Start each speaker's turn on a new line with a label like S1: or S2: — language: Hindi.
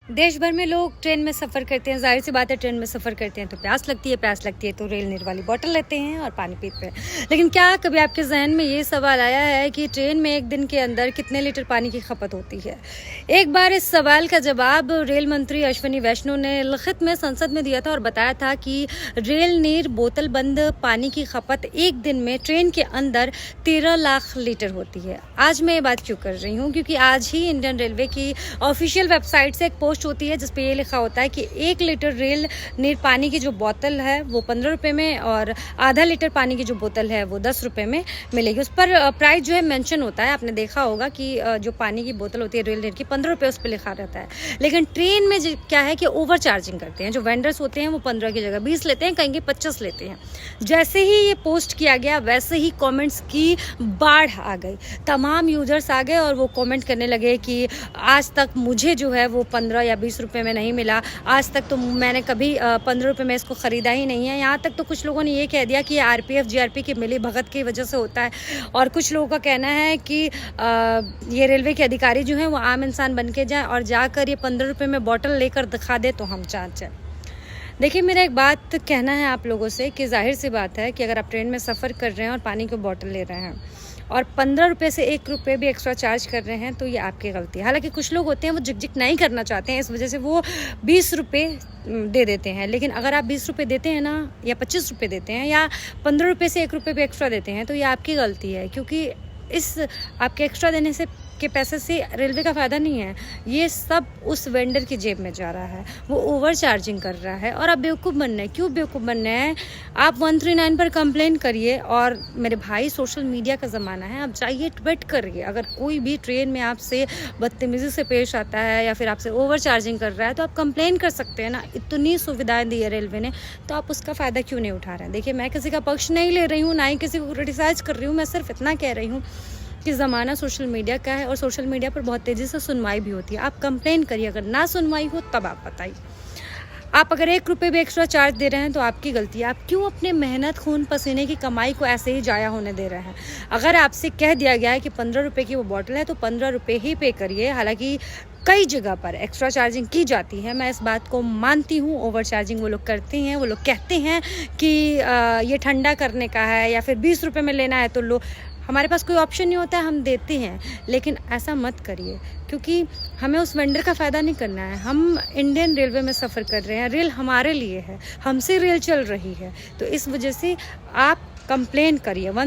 S1: देश भर में लोग ट्रेन में सफ़र करते हैं। ज़ाहिर सी बात है, ट्रेन में सफ़र करते हैं तो प्यास लगती है तो रेल नीर वाली बोतल लेते हैं और पानी पीते हैं। लेकिन क्या कभी आपके जहन में ये सवाल आया है कि ट्रेन में एक दिन के अंदर कितने लीटर पानी की खपत होती है? एक बार इस सवाल का जवाब रेल मंत्री अश्विनी वैष्णव ने लिखित में संसद में दिया था और बताया था कि रेल नीर बोतल बंद पानी की खपत एक दिन में ट्रेन के अंदर 13 लाख लीटर होती है। आज मैं ये बात क्यों कर रही हूँ? क्योंकि आज ही इंडियन रेलवे की ऑफिशियल वेबसाइट से एक पोस्ट होती है जिसपे ये लिखा होता है कि 1 लीटर रेल नीर पानी की जो बोतल है वो 15 रुपये में और आधा लीटर पानी की जो बोतल है वो 10 रुपये में मिलेगी। उस पर प्राइस जो है मेंशन होता है। आपने देखा होगा कि जो पानी की बोतल होती है रेल नीर की 15 रुपये उस पर लिखा रहता है। लेकिन ट्रेन में क्या है कि ओवर चार्जिंग करते हैं। जो वेंडर्स होते हैं वो 15 की जगह 20 लेते हैं, कहीं 25 लेते हैं। जैसे ही ये पोस्ट किया गया वैसे ही कमेंट्स की बाढ़ आ गई। तमाम यूजर्स आ गए और वो कमेंट करने लगे कि आज तक मुझे जो है वो 15 या 20 रुपये में नहीं मिला, आज तक तो मैंने कभी 15 रुपये में इसको ख़रीदा ही नहीं है। यहाँ तक तो कुछ लोगों ने ये कह दिया कि आरपीएफ जीआरपी की मिली भगत की वजह से होता है। और कुछ लोगों का कहना है कि ये रेलवे के अधिकारी जो हैं वो आम इंसान बन के जाएँ और जाकर ये 15 रुपये में बॉटल लेकर दिखा दे तो हम जाँचें। देखिए, मेरा एक बात कहना है आप लोगों से कि जाहिर सी बात है कि अगर आप ट्रेन में सफ़र कर रहे हैं और पानी की बोतल ले रहे हैं और 15 रुपये से 1 रुपये भी एक्स्ट्रा चार्ज कर रहे हैं तो ये आपकी गलती है। हालांकि कुछ लोग होते हैं वो झिकझिक नहीं करना चाहते हैं, इस वजह से वो 20 रुपये दे देते हैं। लेकिन अगर आप 20 रुपये देते हैं ना, या 25 रुपये देते हैं, या 15 रुपये से 1 रुपये भी एक्स्ट्रा देते हैं तो ये आपकी गलती है। क्योंकि इस आपके एक्स्ट्रा देने से के पैसे से रेलवे का फ़ायदा नहीं है। ये सब उस वेंडर की जेब में जा रहा है। वो ओवर चार्जिंग कर रहा है और आप बेवकूफ़ बनना है। क्यों बेवकूफ़ बनना है? आप 139 पर कंप्लेन करिए। और मेरे भाई, सोशल मीडिया का ज़माना है, आप जाइए ट्वीट करिए। अगर कोई भी ट्रेन में आपसे बदतमीज़ी से पेश आता है या फिर आपसे ओवर चार्जिंग कर रहा है तो आप कंप्लेन कर सकते हैं ना। इतनी सुविधाएं दी है रेलवे ने, तो आप उसका फ़ायदा क्यों नहीं उठा रहे हैं? देखिए, मैं किसी का पक्ष नहीं ले रही हूँ, ना ही किसी को क्रिटिसाइज़ कर रही हूँ। मैं सिर्फ इतना कह रही हूँ कि ज़माना सोशल मीडिया का है और सोशल मीडिया पर बहुत तेज़ी से सुनवाई भी होती है। आप कंप्लेन करिए, अगर ना सुनवाई हो तब आप बताइए। आप अगर 1 रुपये भी एक्स्ट्रा चार्ज दे रहे हैं तो आपकी गलती है। आप क्यों अपने मेहनत, खून पसीने की कमाई को ऐसे ही जाया होने दे रहे हैं? अगर आपसे कह दिया गया है कि 15 रुपये की वो बॉटल है तो 15 रुपये ही पे करिए। हालांकि कई जगह पर एक्स्ट्रा चार्जिंग की जाती है, मैं इस बात को मानती हूँ। ओवर चार्जिंग वो लोग करते हैं। वो लोग कहते हैं कि ये ठंडा करने का है या फिर 20 रुपये में लेना है तो लो। हमारे पास कोई ऑप्शन नहीं होता है, हम देते हैं। लेकिन ऐसा मत करिए, क्योंकि हमें उस वेंडर का फ़ायदा नहीं करना है। हम इंडियन रेलवे में सफ़र कर रहे हैं, रेल हमारे लिए है, हमसे रेल चल रही है, तो इस वजह से आप कंप्लेन करिए।